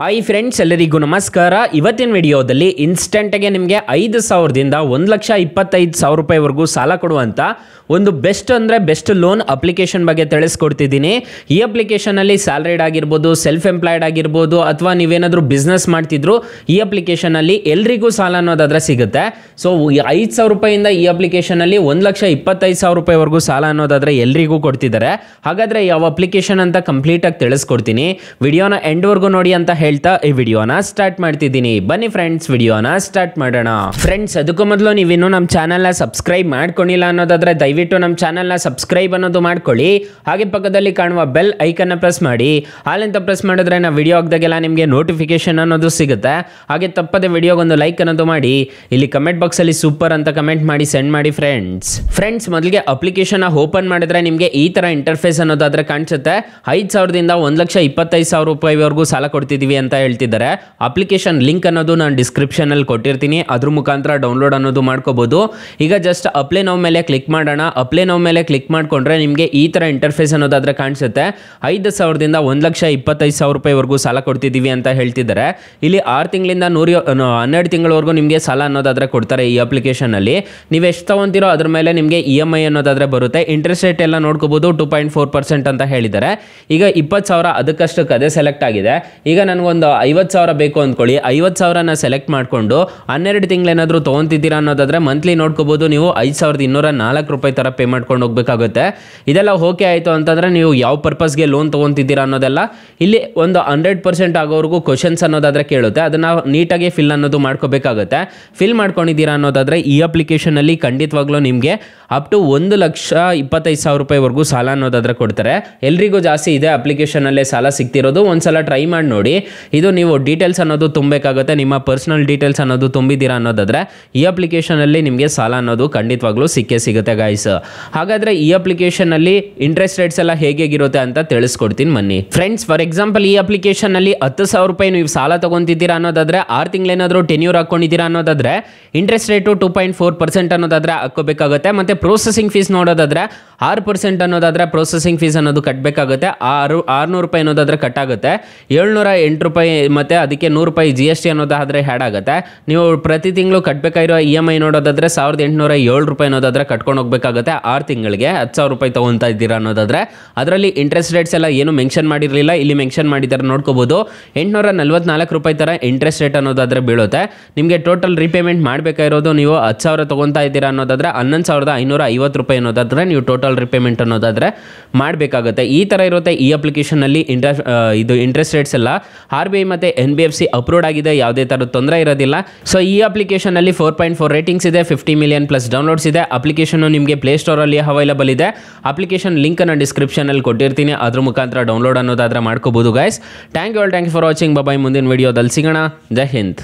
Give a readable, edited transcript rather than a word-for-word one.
Hi friends, ಎಲ್ಲರಿಗೂ ನಮಸ್ಕಾರ. ಇವತ್ತಿನ ವಿಡಿಯೋದಲ್ಲಿ ಇನ್ಸ್ಟೆಂಟ್ಗೆ ನಿಮಗೆ 5,000ದಿಂದ 1,25,000 ರೂಪಾಯಿವರೆಗೂ ಸಾಲ ಕೊಡುವಂಥ ಒಂದು ಬೆಸ್ಟ್ ಅಂದರೆ ಬೆಸ್ಟ್ ಲೋನ್ ಅಪ್ಲಿಕೇಶನ್ ಬಗ್ಗೆ ತಿಳಿಸ್ಕೊಡ್ತಿದ್ದೀನಿ. ಈ ಅಪ್ಲಿಕೇಶನಲ್ಲಿ ಸ್ಯಾಲ್ರಿಡ್ ಆಗಿರ್ಬೋದು, ಸೆಲ್ಫ್ ಎಂಪ್ಲಾಯ್ಡ್ ಆಗಿರ್ಬೋದು, ಅಥವಾ ನೀವೇನಾದರೂ ಬಿಸ್ನೆಸ್ ಮಾಡ್ತಿದ್ರು ಈ ಅಪ್ಲಿಕೇಶನಲ್ಲಿ ಎಲ್ರಿಗೂ ಸಾಲ ಅನ್ನೋದಾದರೆ ಸಿಗುತ್ತೆ. ಸೊ 5,000 ರೂಪಾಯಿಂದ ಈ ಅಪ್ಲಿಕೇಶನಲ್ಲಿ 1,25,000 ರೂಪಾಯಿವರೆಗೂ ಸಾಲ ಅನ್ನೋದಾದರೆ ಎಲ್ರಿಗೂ ಕೊಡ್ತಿದ್ದಾರೆ. ಹಾಗಾದರೆ ಯಾವ ಅಪ್ಲಿಕೇಶನ್ ಅಂತ ಕಂಪ್ಲೀಟಾಗಿ ತಿಳಿಸ್ಕೊಡ್ತೀನಿ. ವಿಡಿಯೋನ ಎಂಡ್ವರೆಗೂ ನೋಡಿ ಅಂತ ಹೇಳ್ತಾ ಈ ವಿಡಿಯೋನ ಸ್ಟಾರ್ಟ್ ಮಾಡ್ತಿದ್ದೀನಿ. ಬನ್ನಿ ಫ್ರೆಂಡ್ಸ್, ವಿಡಿಯೋನ ಸ್ಟಾರ್ಟ್ ಮಾಡೋಣ. ಫ್ರೆಂಡ್ಸ್, ಅದಕ್ಕೂ ಮೊದಲು ನೀವಿನ್ನೂ ನಮ್ಮ ಚಾನಲ್ನ ಸಬ್ಸ್ಕ್ರೈಬ್ ಮಾಡ್ಕೊಂಡಿಲ್ಲ ಅನ್ನೋದಾದ್ರೆ ದಯವಿಟ್ಟು ನಮ್ಮ ಚಾನಲ್ನ ಸಬ್ಸ್ಕ್ರೈಬ್ ಅನ್ನೋದು ಮಾಡ್ಕೊಳ್ಳಿ. ಹಾಗೆ ಪಕ್ಕದಲ್ಲಿ ಕಾಣುವ ಬೆಲ್ ಐಕನ್ನ ಪ್ರೆಸ್ ಮಾಡಿ. ಹಾಲಂತ ಪ್ರೆಸ್ ಮಾಡಿದ್ರೆ ನಾವು ವಿಡಿಯೋ ಹಾಕಿದಾಗೆಲ್ಲ ನಿಮಗೆ ನೋಟಿಫಿಕೇಶನ್ ಅನ್ನೋದು ಸಿಗುತ್ತೆ. ಹಾಗೆ ತಪ್ಪದೆ ವಿಡಿಯೋಗೊಂದು ಲೈಕ್ ಅನ್ನೋದು ಮಾಡಿ. ಇಲ್ಲಿ ಕಮೆಂಟ್ ಬಾಕ್ಸಲ್ಲಿ ಸೂಪರ್ ಅಂತ ಕಮೆಂಟ್ ಮಾಡಿ ಸೆಂಡ್ ಮಾಡಿ ಫ್ರೆಂಡ್ಸ್. ಮೊದಲಿಗೆ ಅಪ್ಲಿಕೇಶನ್ ಓಪನ್ ಮಾಡಿದ್ರೆ ನಿಮಗೆ ಈ ಥರ ಇಂಟರ್ಫೇಸ್ ಅನ್ನೋದಾದ್ರೆ ಕಾಣಿಸುತ್ತೆ. 5,000ದಿಂದ 1,25,000 ರೂಪಾಯಿವರೆಗೂ ಸಾಲ ಕೊಡ್ತಿದ್ದೀವಿ ಅಂತ ಹೇಳ್ತಿದ್ದಾರೆ. ಅಪ್ಲಿಕೇಶನ್ ಲಿಂಕ್ ಅನ್ನೋದು ನಾನು ಡಿಸ್ಕ್ರಿಪ್ಷನ್ ಅಲ್ಲಿ ಕೊಟ್ಟಿರ್ತೀನಿ, ಅದ್ರ ಮುಖಾಂತರ ಡೌನ್ಲೋಡ್ ಅನ್ನೋದು ಮಾಡ್ಕೋಬಹುದು. ಈಗ ಜಸ್ಟ್ ಅಪ್ಲೈ ನೌ ಮೇಲೆ ಕ್ಲಿಕ್ ಮಾಡೋಣ. ಅಪ್ಲೈ ನೌ ಮೇಲೆ ಕ್ಲಿಕ್ ಮಾಡ್ಕೊಂಡ್ರೆ ನಿಮಗೆ ಈ ತರ ಇಂಟರ್ಫೇಸ್ ಅನ್ನೋದಾದ್ರೆ ಕಾಣಿಸುತ್ತೆ. 5,000ದಿಂದ 1,25,000 ರೂಪಾಯಿವರೆಗೂ ಸಾಲ ಕೊಡ್ತಿದ್ದೀವಿ ಅಂತ ಹೇಳ್ತಿದ್ದಾರೆ. ಇಲ್ಲಿ 6 ತಿಂಗಳಿಂದ 12 ತಿಂಗಳವರೆಗೂ ನಿಮಗೆ ಸಾಲ ಅನ್ನೋದಾದ್ರೆ ಕೊಡ್ತಾರೆ. ಈ ಅಪ್ಲಿಕೇಶನ್ ಅಲ್ಲಿ ನೀವು ಎಷ್ಟು ತಗೊಂತೀರೋ ಅದ್ರ ಮೇಲೆ ನಿಮಗೆ EMI ಅನ್ನೋದಾದ್ರೆ ಬರುತ್ತೆ. ಇಂಟ್ರೆಸ್ಟ್ ರೇಟ್ ಎಲ್ಲ ನೋಡ್ಕೋಬಹುದು. 2.4% ಅಂತ ಹೇಳಿದ್ದಾರೆ. ಈಗ 20,000 ಅದಕ್ಕಷ್ಟಕ್ಕೆ ಅದೇ ಸೆಲೆಕ್ಟ್ ಆಗಿದೆ. ಈಗ ನನಗೊಂದು 50,000 ಬೇಕು ಅಂದ್ಕೊಳ್ಳಿ. 50,000ನ ಸೆಲೆಕ್ಟ್ ಮಾಡಿಕೊಂಡು 12 ತಿಂಗಳೇನಾದರೂ ತೊಗೊತಿದ್ದೀರಾ ಅನ್ನೋದಾದ್ರೆ ಮಂತ್ಲಿ ನೋಡ್ಕೋಬಹುದು. ನೀವು 5,204 ರೂಪಾಯಿ ಥರ ಪೇ ಮಾಡ್ಕೊಂಡು ಹೋಗ್ಬೇಕಾಗುತ್ತೆ. ಇದೆಲ್ಲ ಓಕೆ ಆಯಿತು ಅಂತಂದರೆ ನೀವು ಯಾವ ಪರ್ಪಸ್ಗೆ ಲೋನ್ ತೊಗೊತಿದ್ದೀರಾ ಅನ್ನೋದೆಲ್ಲ ಇಲ್ಲಿ ಒಂದು 100% ಆಗೋವರೆಗೂ ಕ್ವಶನ್ಸ್ ಅನ್ನೋದಾದರೆ ಕೇಳುತ್ತೆ. ಅದನ್ನು ನೀಟಾಗಿ ಫಿಲ್ ಅನ್ನೋದು ಮಾಡ್ಕೋಬೇಕಾಗುತ್ತೆ. ಫಿಲ್ ಮಾಡ್ಕೊಂಡಿದ್ದೀರಾ ಅನ್ನೋದಾದರೆ ಈ ಅಪ್ಲಿಕೇಶನಲ್ಲಿ ಖಂಡಿತವಾಗ್ಲೂ ನಿಮಗೆ ಅಪ್ ಟು 1,25,000 ರೂಪಾಯಿವರೆಗೂ ಸಾಲ ಅನ್ನೋದಾದರೆ ಕೊಡ್ತಾರೆ. ಎಲ್ರಿಗೂ ಜಾಸ್ತಿ ಇದೆ ಅಪ್ಲಿಕೇಶನಲ್ಲೇ ಸಾಲ ಸಿಗ್ತಿರೋದು. ಒಂದ್ಸಲ ಟ್ರೈ ಮಾಡಿ ನೋಡಿ. ಇದು ನೀವು ಡೀಟೇಲ್ಸ್ ಅನ್ನೋದು ತುಂಬಬೇಕಾಗುತ್ತೆ. ನಿಮ್ಮ ಪರ್ಸನಲ್ ಡೀಟೇಲ್ಸ್ ಅನ್ನೋದು ತುಂಬಿದ್ದೀರಾ ಅನ್ನೋದಾದ್ರೆ ಈ ಅಪ್ಲಿಕೇಶನಲ್ಲಿ ನಿಮಗೆ ಸಾಲ ಅನ್ನೋದು ಖಂಡಿತವಾಗ್ಲೂ ಸಿಗುತ್ತೆ ಗೈಸ್. ಹಾಗಾದ್ರೆ ಈ ಅಪ್ಲಿಕೇಶನಲ್ಲಿ ಇಂಟ್ರೆಸ್ಟ್ ರೇಟ್ಸ್ ಎಲ್ಲ ಹೇಗಿರುತ್ತೆ ಅಂತ ತಿಳಿಸ್ಕೊಡ್ತೀನಿ ಬನ್ನಿ ಫ್ರೆಂಡ್ಸ್. ಫಾರ್ ಎಕ್ಸಾಂಪಲ್, ಈ ಅಪ್ಲಿಕೇಶನ್ ಅಲ್ಲಿ 10,000 ರೂಪಾಯಿ ನೀವು ಸಾಲ ತಗೊಂತಿದ್ದೀರಾ ಅನ್ನೋದಾದ್ರೆ 6 ತಿಂಗಳೇನಾದರೂ ಟೆನ್ಯೂರ್ ಹಾಕೊಂಡಿದ್ದೀರಾ ಅನ್ನೋದಾದ್ರೆ ಇಂಟ್ರೆಸ್ಟ್ ರೇಟು 2.4% ಅನ್ನೋದಾದ್ರೆ ಹಾಕೋಬೇಕಾಗುತ್ತೆ. ಮತ್ತೆ ಪ್ರೊಸೆಸಿಂಗ್ ಫೀಸ್ ನೋಡೋದಾದ್ರೆ 6% ಅನ್ನೋದಾದ್ರೆ ಪ್ರೊಸೆಸಿಂಗ್ ಫೀಸ್ ಅನ್ನೋದು ಕಟ್ಟಬೇಕಾಗುತ್ತೆ. 600 ರೂಪಾಯಿ ಅನ್ನೋದಾದ್ರೆ ಕಟ್ಟಾಗುತ್ತೆ. 708 ರೂಪಾಯಿ ಮತ್ತೆ ಅದಕ್ಕೆ 100 ರೂಪಾಯಿ GST ಅನ್ನೋದಾದ್ರೆ ಹ್ಯಾಡ್ ಆಗುತ್ತೆ. ನೀವು ಪ್ರತಿ ತಿಂಗಳು ಕಟ್ಟಬೇಕಾಗಿರೋ EMI ನೋಡೋದಾದ್ರೆ 1,807 ರೂಪಾಯಿ ಅನ್ನೋದಾದ್ರೆ ಕಟ್ಕೊಂಡು ಹೋಗ್ಬೇಕಾಗುತ್ತೆ. 6 ತಿಂಗಳಿಗೆ 10,000 ರೂಪಾಯಿ ತಗೊಂತಾ ಇದ್ದೀರಾ ಅನ್ನೋದಾದ್ರೆ ಅದರಲ್ಲಿ ಇಂಟ್ರೆಸ್ಟ್ ರೇಟ್ಸ್ ಎಲ್ಲ ಏನು ಮೆನ್ಷನ್ ಮಾಡಿರಲಿಲ್ಲ, ಇಲ್ಲಿ ಮೆನ್ಷನ್ ಮಾಡಿದ್ದಾರೆ ನೋಡ್ಕೋಬಹುದು. 844 ರೂಪಾಯಿ ತರ ಇಂಟ್ರೆಸ್ಟ್ ರೇಟ್ ಅನ್ನೋದಾದ್ರೆ ಬೀಳುತ್ತೆ. ನಿಮಗೆ ಟೋಟಲ್ ರೀಪೇಮೆಂಟ್ ಮಾಡಬೇಕಾಗಿರೋದು ನೀವು 10,000 ತಗೊಂತಾ ಇದ್ದೀರಾ ಅನ್ನೋದಾದ್ರೆ 11,550 ರೂಪಾಯಿ ಅನ್ನೋದಾದ್ರೆ ನೀವು ಟೋಟಲ್ ರೀಪೇಮೆಂಟ್ ಅನ್ನೋದಾದ್ರೆ ಮಾಡಬೇಕಾಗುತ್ತೆ. ಈ ತರ ಇರುತ್ತೆ ಈ ಅಪ್ಲಿಕೇಶನ್ ಅಲ್ಲಿ. ಇದು ಇಂಟ್ರೆಸ್ಟ್ ರೇಟ್ಸ್ ಎಲ್ಲ RBI ಮತ್ತೆ NBFC ಅಪ್ರೂವ್ಡ್ ಆಗಿದೆ. ಯಾವುದೇ ಥರದ ತೊಂದರೆ ಇರೋದಿಲ್ಲ. ಸೊ ಈ ಅಪ್ಲಿಕೇಶನ್ ಅಲ್ಲಿ 4.4 ರೇಟಿಂಗ್ಸ್ ಇದೆ. 50 ಮಿಲಿಯನ್ ಪ್ಲಸ್ ಡೌನ್ಲೋಡ್ಸ್ ಇದೆ. ಅಪ್ಲಿಕೇಶನ್ ನಿಮಗೆ ಪ್ಲೇ ಸ್ಟೋರ್ ಅಲ್ಲಿ ಅವೈಲೇಬಲ್ ಇದೆ. ಅಪ್ಲಿಕೇಶನ್ ಲಿಂಕ್ ಅನ್ನು ಡಿಸ್ಕ್ರಿಪ್ಷನ್ ಅಲ್ಲಿ ಕೊಟ್ಟಿರ್ತೀನಿ, ಅದ್ರ ಮುಖಾಂತರ ಡೌನ್ಲೋಡ್ ಅನ್ನೋದಾದ್ರೆ ಮಾಡ್ಕೋಬಹುದು guys. Thank you for watching. Bye. ಮುಂದಿನ ವಿಡಿಯೋದಲ್ಲಿ ಸಿಗೋಣ. ಜೈ ಹಿಂದ್.